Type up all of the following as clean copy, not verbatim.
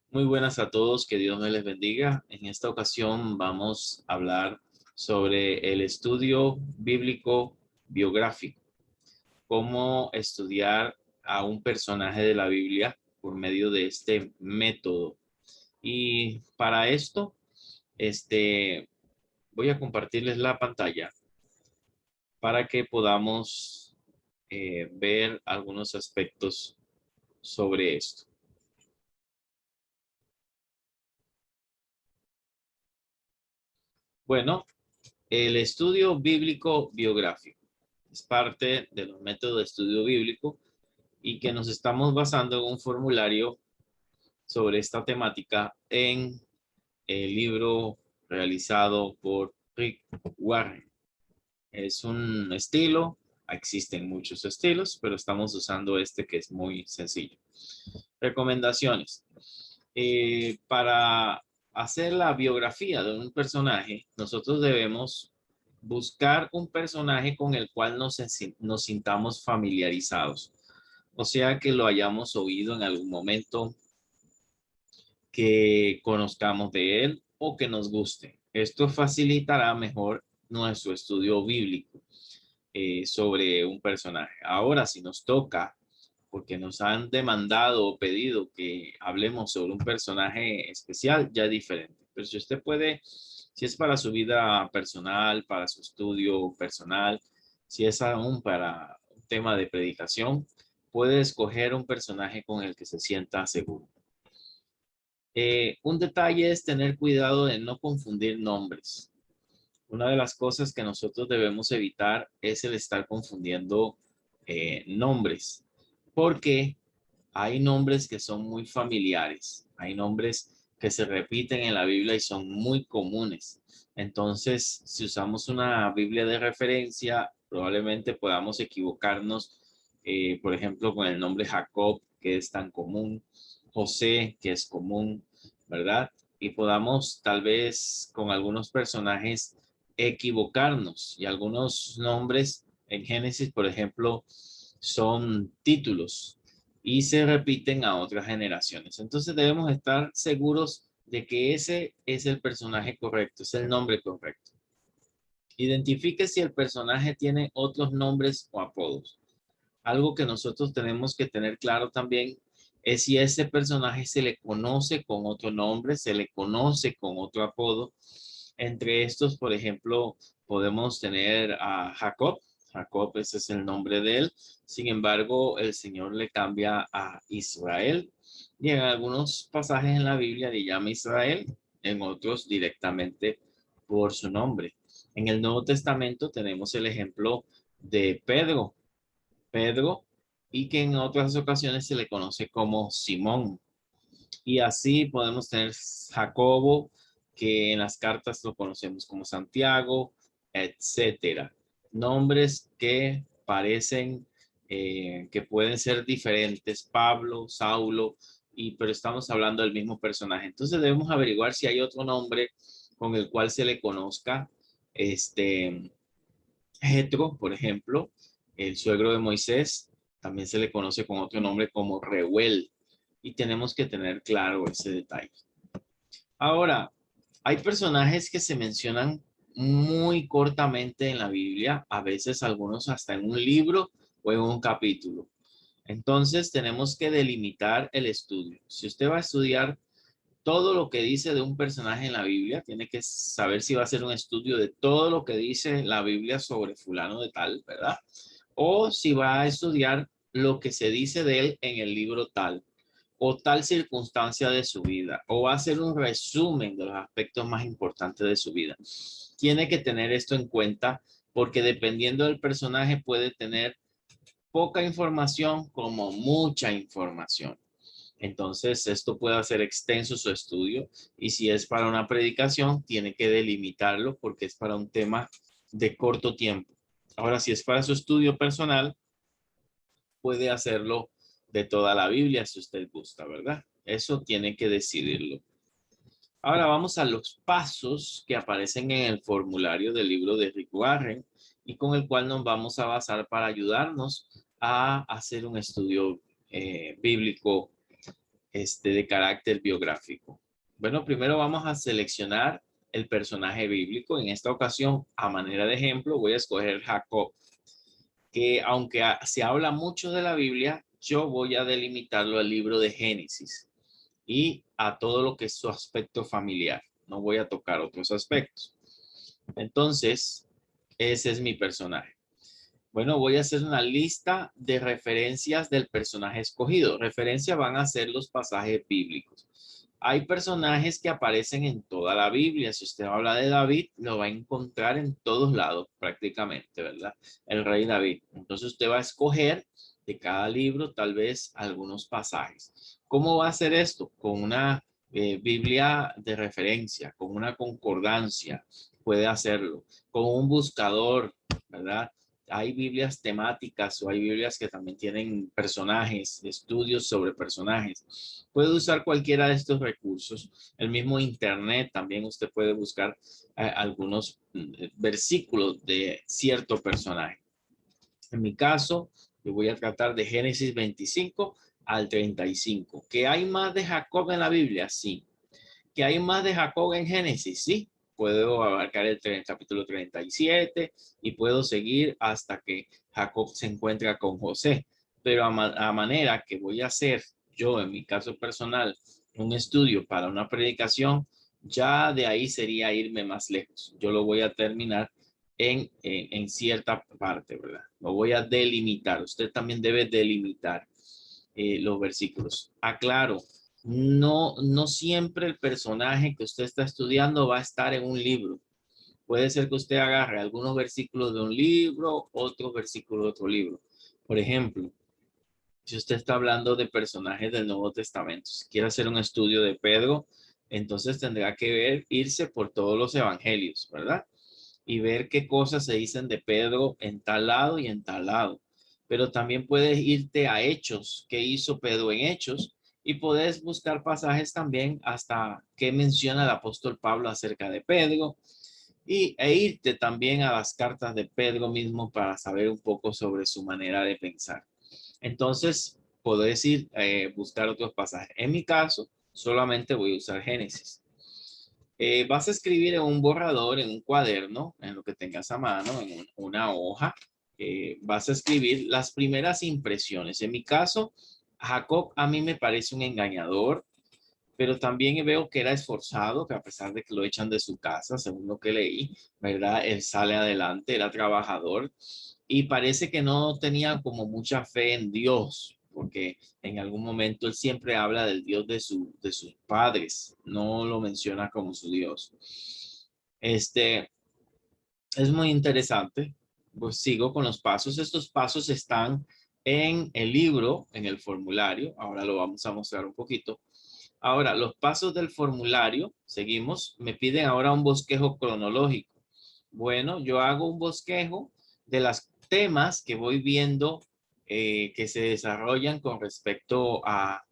Muy buenas a todos, que Dios me les bendiga. En esta ocasión vamos a hablar sobre el estudio bíblico biográfico, cómo estudiar a un personaje de la Biblia por medio de este método. Y para esto, voy a compartirles la pantalla para que podamos ver algunos aspectos sobre esto. Bueno, el estudio bíblico biográfico es parte de los métodos de estudio bíblico y que nos estamos basando en un formulario sobre esta temática en el libro realizado por Rick Warren. Es un estilo, existen muchos estilos, pero estamos usando este que es muy sencillo. Recomendaciones. Para hacer la biografía de un personaje, nosotros debemos buscar un personaje con el cual nos sintamos familiarizados. O sea, que lo hayamos oído en algún momento, que conozcamos de él o que nos guste. Esto facilitará mejor nuestro estudio bíblico sobre un personaje. Ahora, si nos toca, porque nos han demandado o pedido que hablemos sobre un personaje especial, ya es diferente. Pero si usted puede, si es para su vida personal, para su estudio personal, si es aún para un tema de predicación, puede escoger un personaje con el que se sienta seguro. Un detalle es tener cuidado de no confundir nombres. Una de las cosas que nosotros debemos evitar es el estar confundiendo nombres, porque hay nombres que son muy familiares, hay nombres que se repiten en la Biblia y son muy comunes. Entonces, si usamos una Biblia de referencia, probablemente podamos equivocarnos, por ejemplo, con el nombre Jacob, que es tan común, José, que es común, ¿verdad? Y podamos tal vez con algunos personajes equivocarnos, y algunos nombres en Génesis, por ejemplo, son títulos y se repiten a otras generaciones. Entonces debemos estar seguros de que ese es el personaje correcto, es el nombre correcto. Identifique si el personaje tiene otros nombres o apodos. Algo que nosotros tenemos que tener claro también es si ese personaje se le conoce con otro nombre, se le conoce con otro apodo. Entre estos, por ejemplo, podemos tener a Jacob. Jacob, ese es el nombre de él. Sin embargo, el Señor le cambia a Israel. Y en algunos pasajes en la Biblia le llama Israel, en otros directamente por su nombre. En el Nuevo Testamento tenemos el ejemplo de Pedro. Pedro, y que en otras ocasiones se le conoce como Simón. Y así podemos tener Jacobo, que en las cartas lo conocemos como Santiago, etcétera. Nombres que parecen que pueden ser diferentes, Pablo, Saulo, pero estamos hablando del mismo personaje. Entonces debemos averiguar si hay otro nombre con el cual se le conozca. Jetro, por ejemplo, el suegro de Moisés, también se le conoce con otro nombre como Reuel, y tenemos que tener claro ese detalle. Ahora, hay personajes que se mencionan muy cortamente en la Biblia, a veces algunos hasta en un libro o en un capítulo. Entonces tenemos que delimitar el estudio. Si usted va a estudiar todo lo que dice de un personaje en la Biblia, tiene que saber si va a hacer un estudio de todo lo que dice la Biblia sobre fulano de tal, ¿verdad? O si va a estudiar lo que se dice de él en el libro tal, o tal circunstancia de su vida, o va a hacer un resumen de los aspectos más importantes de su vida. Tiene que tener esto en cuenta, porque dependiendo del personaje puede tener poca información como mucha información. Entonces, esto puede hacer extenso su estudio, y si es para una predicación, tiene que delimitarlo porque es para un tema de corto tiempo. Ahora, si es para su estudio personal, puede hacerlo de toda la Biblia si usted gusta, ¿verdad? Eso tiene que decidirlo. Ahora vamos a los pasos que aparecen en el formulario del libro de Rick Warren y con el cual nos vamos a basar para ayudarnos a hacer un estudio bíblico de carácter biográfico. Bueno, primero vamos a seleccionar el personaje bíblico. En esta ocasión, a manera de ejemplo, voy a escoger Jacob, que aunque se habla mucho de la Biblia, yo voy a delimitarlo al libro de Génesis y a todo lo que es su aspecto familiar. No voy a tocar otros aspectos. Entonces, ese es mi personaje. Bueno, voy a hacer una lista de referencias del personaje escogido. Referencias van a ser los pasajes bíblicos. Hay personajes que aparecen en toda la Biblia. Si usted habla de David, lo va a encontrar en todos lados prácticamente, ¿verdad? El rey David. Entonces usted va a escoger de cada libro tal vez algunos pasajes. ¿Cómo va a hacer esto? Con una Biblia de referencia, con una concordancia, puede hacerlo. Con un buscador, ¿verdad? Hay Biblias temáticas o hay Biblias que también tienen personajes, estudios sobre personajes. Puede usar cualquiera de estos recursos. El mismo Internet también usted puede buscar algunos versículos de cierto personaje. En mi caso, yo voy a tratar de Génesis 25 al 35. ¿Que hay más de Jacob en la Biblia? Sí. ¿Que hay más de Jacob en Génesis? Sí. Puedo abarcar el capítulo 37 y puedo seguir hasta que Jacob se encuentra con José. Pero a manera que voy a hacer yo, en mi caso personal, un estudio para una predicación, ya de ahí sería irme más lejos. Yo lo voy a terminar en cierta parte, ¿verdad? Lo voy a delimitar. Usted también debe delimitar los versículos. Aclaro, no siempre el personaje que usted está estudiando va a estar en un libro. Puede ser que usted agarre algunos versículos de un libro, otros versículos de otro libro. Por ejemplo, si usted está hablando de personajes del Nuevo Testamento, si quiere hacer un estudio de Pedro, entonces tendrá que irse por todos los evangelios, ¿verdad? Y ver qué cosas se dicen de Pedro en tal lado y en tal lado. Pero también puedes irte a Hechos, qué hizo Pedro en Hechos, y puedes buscar pasajes también hasta qué menciona el apóstol Pablo acerca de Pedro, e irte también a las cartas de Pedro mismo para saber un poco sobre su manera de pensar. Entonces, puedes ir buscar otros pasajes. En mi caso, solamente voy a usar Génesis. Vas a escribir en un borrador, en un cuaderno, en lo que tengas a mano, en una hoja. Vas a escribir las primeras impresiones. En mi caso, Jacob a mí me parece un engañador, pero también veo que era esforzado, que a pesar de que lo echan de su casa, según lo que leí, ¿verdad? Él sale adelante, era trabajador y parece que no tenía como mucha fe en Dios, porque en algún momento él siempre habla del Dios de sus padres, no lo menciona como su Dios. Es muy interesante, pues sigo con los pasos. Estos pasos están en el libro, en el formulario, ahora lo vamos a mostrar un poquito. Ahora, los pasos del formulario, seguimos, me piden ahora un bosquejo cronológico. Bueno, yo hago un bosquejo de los temas que voy viendo que se desarrollan con respecto a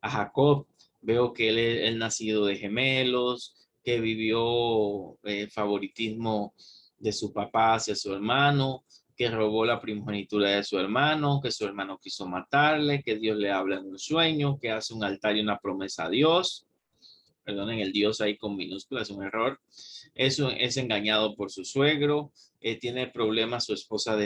Jacob. Veo que él nacido de gemelos, que vivió el favoritismo de su papá hacia su hermano, que robó la primogenitura de su hermano, que su hermano quiso matarle, que Dios le habla en un sueño, que hace un altar y una promesa a Dios. Perdonen, el Dios ahí con minúscula, es un error. Es engañado por su suegro, tiene problemas su esposa de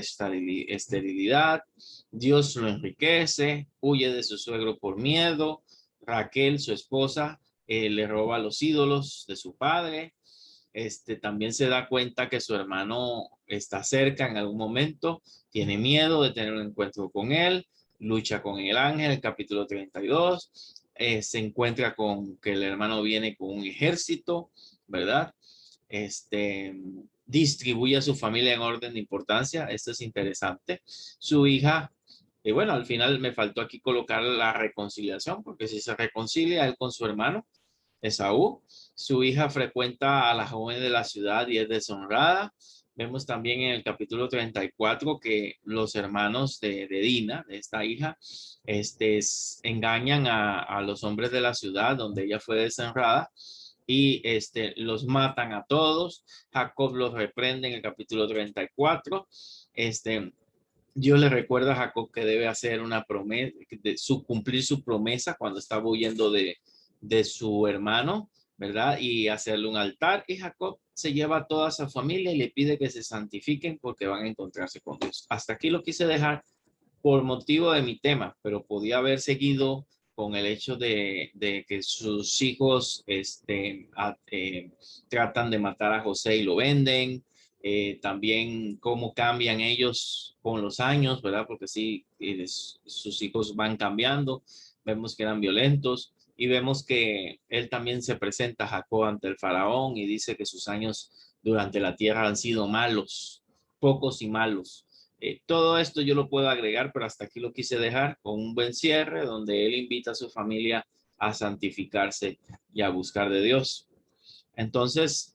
esterilidad, Dios lo enriquece, huye de su suegro por miedo, Raquel, su esposa, le roba los ídolos de su padre, también se da cuenta que su hermano está cerca en algún momento, tiene miedo de tener un encuentro con él, lucha con el ángel, el capítulo 32, se encuentra con que el hermano viene con un ejército, ¿verdad? Distribuye a su familia en orden de importancia, esto es interesante. Su hija, y bueno, al final me faltó aquí colocar la reconciliación, porque si se reconcilia él con su hermano, Esaú, su hija frecuenta a la joven de la ciudad y es deshonrada. Vemos también en el capítulo 34 que los hermanos de Dina, de esta hija, engañan a los hombres de la ciudad donde ella fue deshonrada y los matan a todos. Jacob los reprende en el capítulo 34. Dios le recuerda a Jacob que debe hacer una promesa, cumplir su promesa cuando estaba huyendo de su hermano, ¿verdad? Y hacerle un altar. Y Jacob se lleva a toda su familia y le pide que se santifiquen porque van a encontrarse con Dios. Hasta aquí lo quise dejar por motivo de mi tema, pero podía haber seguido con el hecho de que sus hijos tratan de matar a José y lo venden. También cómo cambian ellos con los años, ¿verdad? Porque sí, sus hijos van cambiando. Vemos que eran violentos y vemos que él también se presenta a Jacob ante el faraón y dice que sus años durante la tierra han sido malos, pocos y malos. Todo esto yo lo puedo agregar, pero hasta aquí lo quise dejar con un buen cierre donde él invita a su familia a santificarse y a buscar de Dios. Entonces,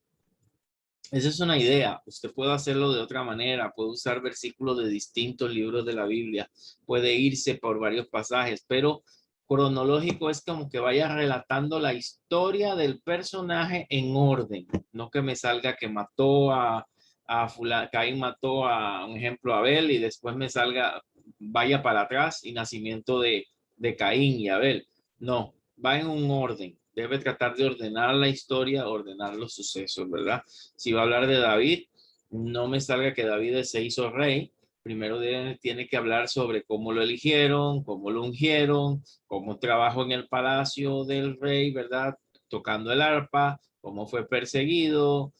esa es una idea. Usted puede hacerlo de otra manera, puede usar versículos de distintos libros de la Biblia, puede irse por varios pasajes, pero cronológico es como que vaya relatando la historia del personaje en orden, no que me salga que mató Caín mató a, un ejemplo, a Abel y después me salga, vaya para atrás y nacimiento de Caín y Abel. No, va en un orden. Debe tratar de ordenar la historia, ordenar los sucesos, ¿verdad? Si va a hablar de David, no me salga que David se hizo rey. Primero tiene que hablar sobre cómo lo eligieron, cómo lo ungieron, cómo trabajó en el palacio del rey, ¿verdad? Tocando el arpa, cómo fue perseguido,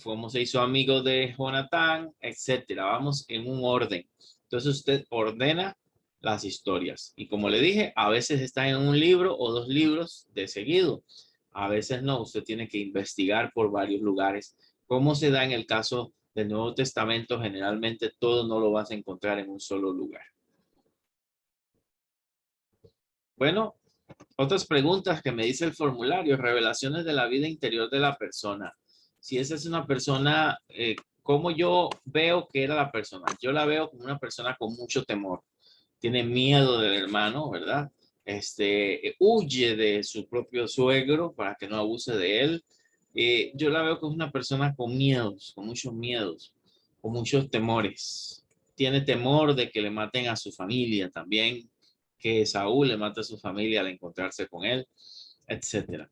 cómo se hizo amigo de Jonatán, etcétera. Vamos en un orden. Entonces usted ordena las historias. Y como le dije, a veces está en un libro o dos libros de seguido. A veces no, usted tiene que investigar por varios lugares. ¿Cómo se da en el caso del Nuevo Testamento? Generalmente todo no lo vas a encontrar en un solo lugar. Bueno, otras preguntas que me dice el formulario, revelaciones de la vida interior de la persona. Si esa es una persona, ¿cómo yo veo que era la persona? Yo la veo como una persona con mucho temor. Tiene miedo del hermano, ¿verdad? Huye de su propio suegro para que no abuse de él. Yo la veo como una persona con miedos, con muchos miedos, con muchos temores. Tiene temor de que le maten a su familia también, que Saúl le mate a su familia al encontrarse con él, etcétera.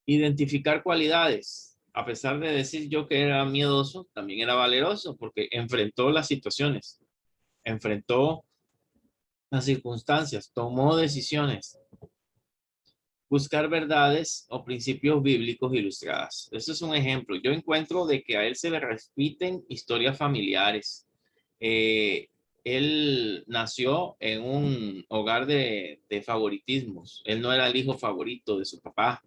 Identificar cualidades. A pesar de decir yo que era miedoso, también era valeroso porque enfrentó las situaciones, enfrentó las circunstancias, tomó decisiones, buscar verdades o principios bíblicos ilustradas. Eso es un ejemplo. Yo encuentro de que a él se le repiten historias familiares. Eh, Él nació en un hogar de favoritismos. Él no era el hijo favorito de su papá,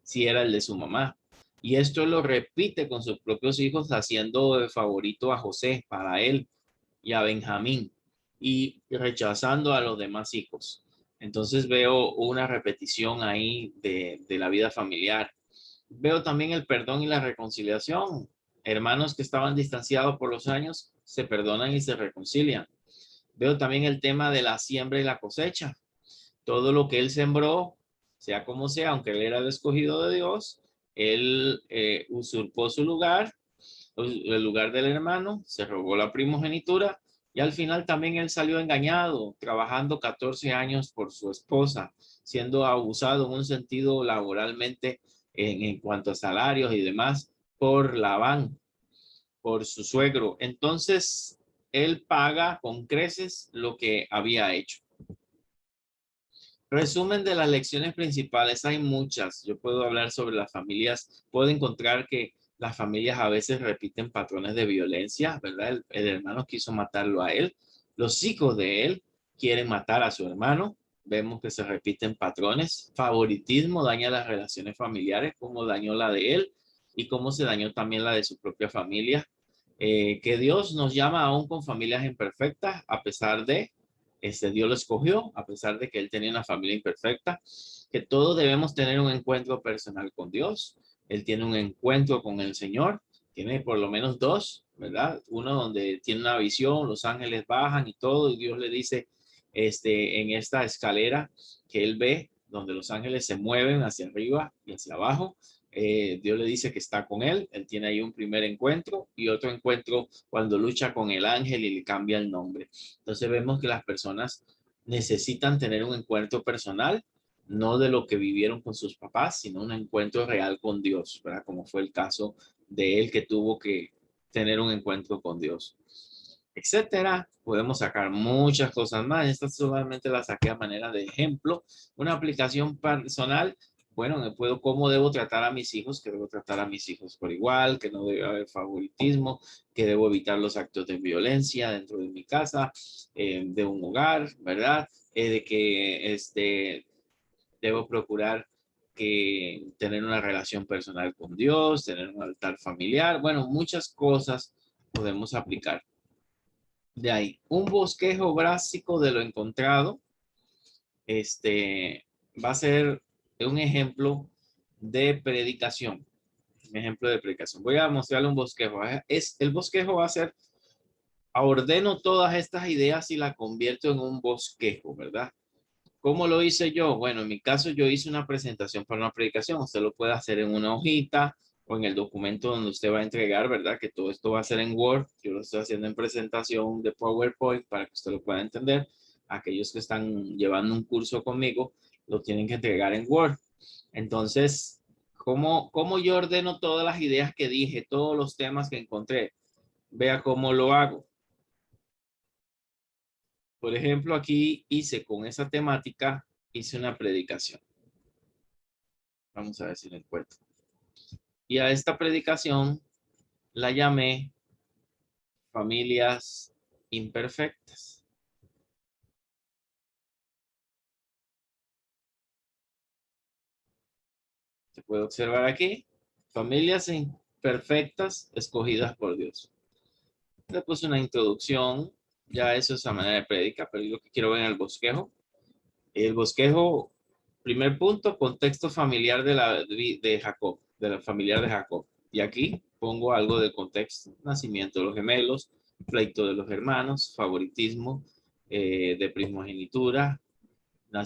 sí era el de su mamá. Y esto lo repite con sus propios hijos, haciendo de favorito a José para él y a Benjamín y rechazando a los demás hijos. Entonces veo una repetición ahí de la vida familiar. Veo también el perdón y la reconciliación. Hermanos que estaban distanciados por los años se perdonan y se reconcilian. Veo también el tema de la siembra y la cosecha. Todo lo que él sembró, sea como sea, aunque él era el escogido de Dios, él usurpó su lugar, el lugar del hermano, se robó la primogenitura y al final también él salió engañado, trabajando 14 años por su esposa, siendo abusado en un sentido laboralmente en cuanto a salarios y demás por Labán, por su suegro. Entonces, él paga con creces lo que había hecho. Resumen de las lecciones principales, hay muchas. Yo puedo hablar sobre las familias, puedo encontrar que las familias a veces repiten patrones de violencia, ¿verdad? El hermano quiso matarlo a él, los hijos de él quieren matar a su hermano, vemos que se repiten patrones, favoritismo daña las relaciones familiares, como dañó la de él y cómo se dañó también la de su propia familia. Que Dios nos llama aún con familias imperfectas, a pesar de Dios lo escogió, a pesar de que él tenía una familia imperfecta, que todos debemos tener un encuentro personal con Dios. Él tiene un encuentro con el Señor, tiene por lo menos dos, ¿verdad? Uno donde tiene una visión, los ángeles bajan y todo, y Dios le dice, en esta escalera que él ve, donde los ángeles se mueven hacia arriba y hacia abajo, Dios le dice que está con él. Él tiene ahí un primer encuentro y otro encuentro cuando lucha con el ángel y le cambia el nombre. Entonces vemos que las personas necesitan tener un encuentro personal, no de lo que vivieron con sus papás, sino un encuentro real con Dios, ¿verdad? Como fue el caso de él que tuvo que tener un encuentro con Dios, etcétera. Podemos sacar muchas cosas más. Esta solamente la saqué a manera de ejemplo. Una aplicación personal. Bueno, me puedo cómo debo tratar a mis hijos, que debo tratar a mis hijos por igual, que no debe haber favoritismo, que debo evitar los actos de violencia dentro de mi casa, de un hogar, ¿verdad? De que debo procurar que tener una relación personal con Dios, tener un altar familiar. Bueno, muchas cosas podemos aplicar. De ahí, un bosquejo básico de lo encontrado, va a ser un ejemplo de predicación. Un ejemplo de predicación. Voy a mostrarle un bosquejo. El bosquejo va a ser, ordeno todas estas ideas y la convierto en un bosquejo, ¿verdad? ¿Cómo lo hice yo? Bueno, en mi caso yo hice una presentación para una predicación. Usted lo puede hacer en una hojita o en el documento donde usted va a entregar, ¿verdad? Que todo esto va a ser en Word. Yo lo estoy haciendo en presentación de PowerPoint para que usted lo pueda entender. Aquellos que están llevando un curso conmigo lo tienen que entregar en Word. Entonces, ¿cómo yo ordeno todas las ideas que dije, todos los temas que encontré? Vea cómo lo hago. Por ejemplo, aquí hice con esa temática, hice una predicación. Vamos a ver si lo encuentro. Y a esta predicación la llamé Familias Imperfectas. Se puede observar aquí, familias imperfectas escogidas por Dios. Le puse una introducción, ya eso es a manera de prédica, pero yo lo que quiero ver en el bosquejo. El bosquejo, primer punto, contexto familiar de Jacob, de la familiar de Jacob. Y aquí pongo algo de contexto: nacimiento de los gemelos, pleito de los hermanos, favoritismo de primogenitura. No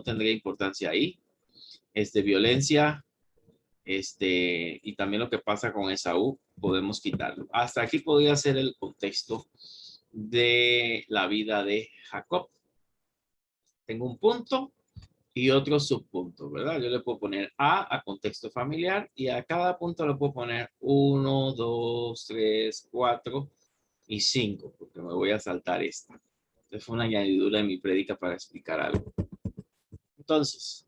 tendría importancia ahí. Violencia, y también lo que pasa con Esaú, podemos quitarlo. Hasta aquí podría ser el contexto de la vida de Jacob. Tengo un punto y otro subpunto, ¿verdad? Yo le puedo poner a contexto familiar y a cada punto le puedo poner 1, 2, 3, 4 y 5, porque me voy a saltar esta. Esta fue una añadidura en mi prédica para explicar algo. Entonces,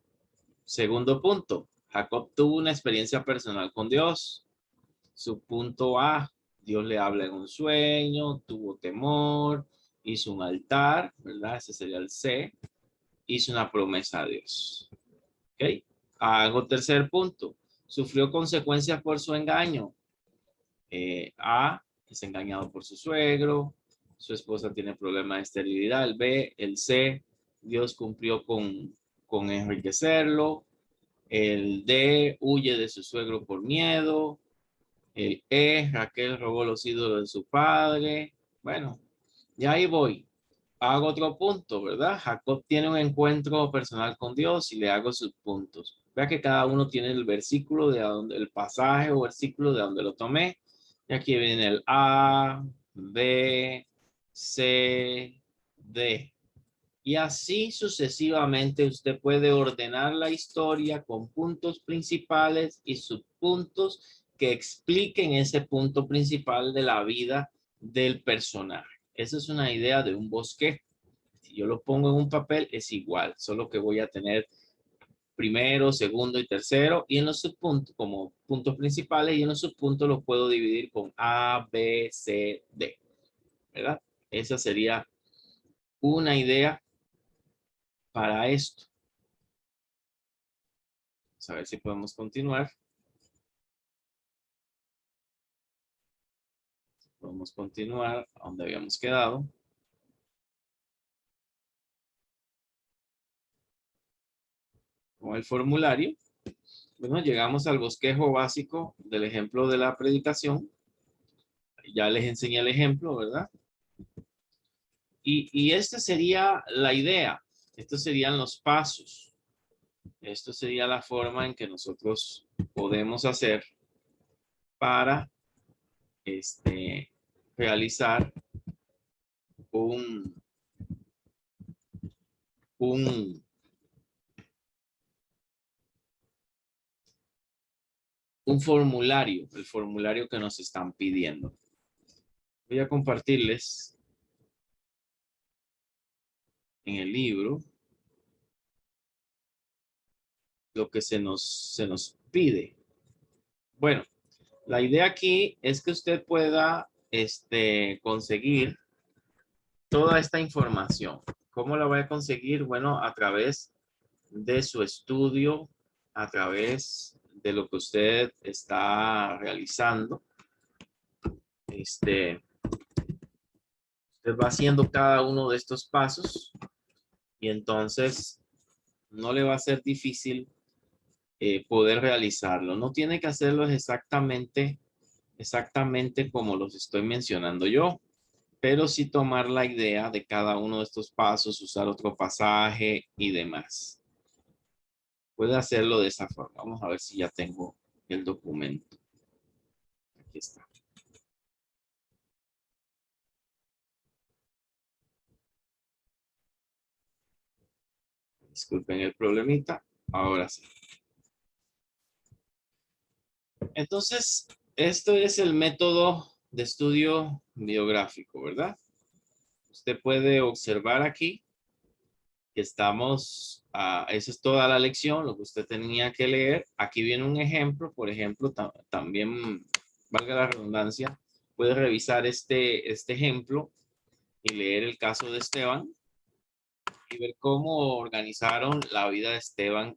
segundo punto, Jacob tuvo una experiencia personal con Dios. Su punto A, Dios le habla en un sueño, tuvo temor, hizo un altar, ¿verdad? Ese sería el C. Hizo una promesa a Dios. ¿Ok? Hago tercer punto. Sufrió consecuencias por su engaño. A, es engañado por su suegro. Su esposa tiene problemas de esterilidad. El B, el C, Dios cumplió con enriquecerlo. El D, huye de su suegro por miedo. El E, Raquel robó los ídolos de su padre. Bueno, ya ahí voy. Hago otro punto, ¿verdad? Jacob tiene un encuentro personal con Dios y le hago sus puntos. Vea que cada uno tiene el versículo de donde, el pasaje o versículo de donde lo tomé. Y aquí viene el A, B, C, D. Y así sucesivamente usted puede ordenar la historia con puntos principales y subpuntos que expliquen ese punto principal de la vida del personaje. Esa es una idea de un bosquejo. Si yo lo pongo en un papel es igual, solo que voy a tener primero, segundo y tercero, y en los subpuntos como puntos principales, y en los subpuntos los puedo dividir con A, B, C, D, ¿verdad? Esa sería una idea para esto. Vamos a ver si podemos continuar. Podemos continuar a donde habíamos quedado. Con el formulario. Bueno, llegamos al bosquejo básico del ejemplo de la predicación. Ya les enseñé el ejemplo, ¿verdad? Y esta sería la idea. Estos serían los pasos. Esto sería la forma en que nosotros podemos hacer para realizar un, un, un formulario, el formulario que nos están pidiendo. Voy a compartirles en el libro lo que se nos pide. Bueno, la idea aquí es que usted pueda conseguir toda esta información. ¿Cómo la voy a conseguir? Bueno, a través de su estudio, a través de lo que usted está realizando. Usted va haciendo cada uno de estos pasos y entonces no le va a ser difícil poder realizarlo. No tiene que hacerlo exactamente como los estoy mencionando yo, pero sí tomar la idea de cada uno de estos pasos, usar otro pasaje y demás. Puede hacerlo de esa forma. Vamos a ver si ya tengo el documento. Aquí está. Disculpen el problemita. Ahora sí. Entonces, esto es el método de estudio biográfico, ¿verdad? Usted puede observar aquí que estamos, esa es toda la lección, lo que usted tenía que leer. Aquí viene un ejemplo, por ejemplo, también, valga la redundancia, puede revisar este ejemplo y leer el caso de Esteban y ver cómo organizaron la vida de Esteban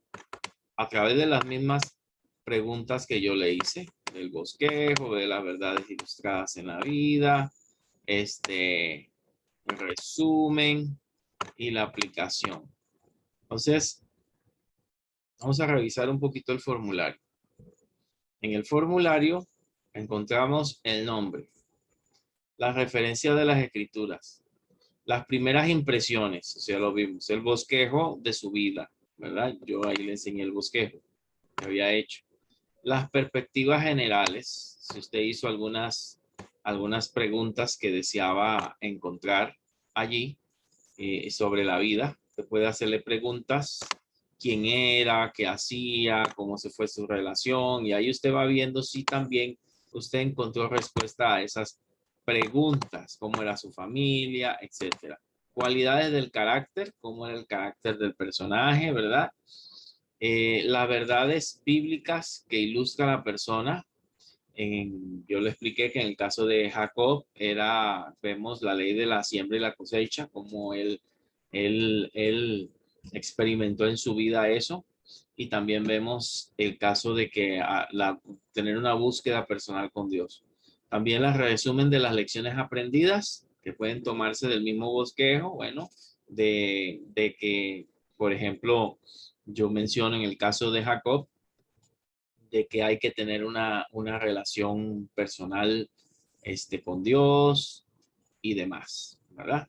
a través de las mismas preguntas que yo le hice, del bosquejo, de las verdades ilustradas en la vida, resumen y la aplicación. Entonces, vamos a revisar un poquito el formulario. En el formulario encontramos el nombre, la referencia de las escrituras, las primeras impresiones, o sea, lo vimos, el bosquejo de su vida, ¿verdad? Yo ahí le enseñé el bosquejo que había hecho. Las perspectivas generales, si usted hizo algunas preguntas que deseaba encontrar allí sobre la vida, usted puede hacerle preguntas, quién era, qué hacía, cómo se fue su relación, y ahí usted va viendo si también usted encontró respuesta a esas preguntas, cómo era su familia, etcétera. Cualidades del carácter, cómo era el carácter del personaje, ¿verdad? Las verdades bíblicas que ilustra la persona. Yo le expliqué que en el caso de Jacob vemos la ley de la siembra y la cosecha, como él experimentó en su vida eso. Y también vemos el caso de que tener una búsqueda personal con Dios. También las resumen de las lecciones aprendidas que pueden tomarse del mismo bosquejo, bueno, de que, por ejemplo, yo menciono en el caso de Jacob, de que hay que tener una relación personal con Dios y demás, ¿verdad?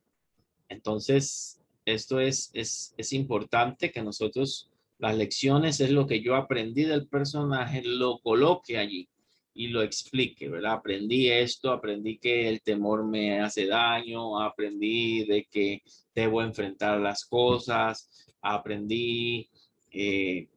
Entonces, esto es importante que nosotros, las lecciones es lo que yo aprendí del personaje, lo coloque allí y lo explique, ¿verdad? Aprendí esto, aprendí que el temor me hace daño, aprendí de que debo enfrentar las cosas, aprendí, qué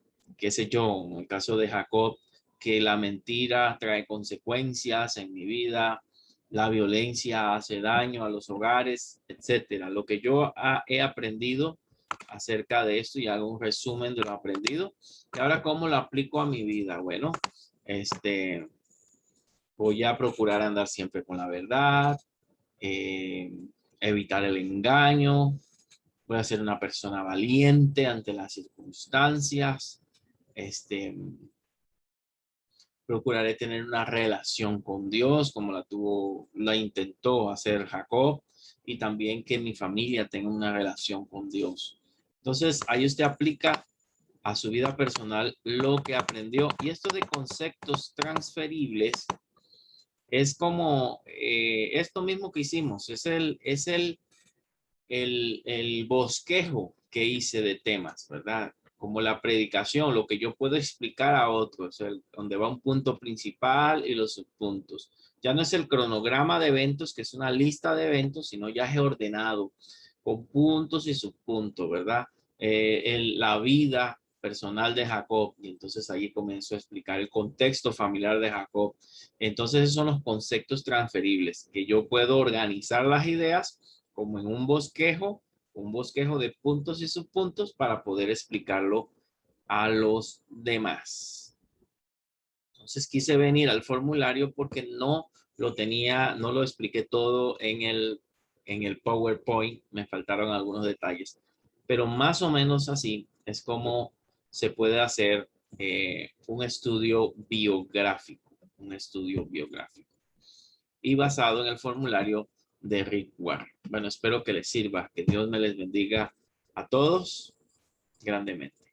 sé yo, en el caso de Jacob, que la mentira trae consecuencias en mi vida, la violencia hace daño a los hogares, etcétera. Lo que yo he aprendido acerca de esto y hago un resumen de lo aprendido. Y ahora, ¿cómo lo aplico a mi vida? Bueno, voy a procurar andar siempre con la verdad, eh, evitar el engaño, voy a ser una persona valiente ante las circunstancias, procuraré tener una relación con Dios como la intentó hacer Jacob, y también que mi familia tenga una relación con Dios. Entonces, ahí usted aplica a su vida personal lo que aprendió, y esto de conceptos transferibles es como esto mismo que hicimos, es el bosquejo que hice de temas, ¿verdad? como la predicación, lo que yo puedo explicar a otros, donde va un punto principal y los subpuntos. Ya no es el cronograma de eventos, que es una lista de eventos, sino ya es ordenado con puntos y subpuntos, ¿verdad? La vida personal de Jacob, y entonces ahí comenzó a explicar el contexto familiar de Jacob. Entonces esos son los conceptos transferibles, que yo puedo organizar las ideas como en un bosquejo de puntos y subpuntos para poder explicarlo a los demás. Entonces quise venir al formulario porque no lo tenía, no lo expliqué todo en el PowerPoint, me faltaron algunos detalles, pero más o menos así es como se puede hacer un estudio biográfico, y basado en el formulario de Rick Warren. Bueno, espero que les sirva, que Dios me les bendiga a todos grandemente.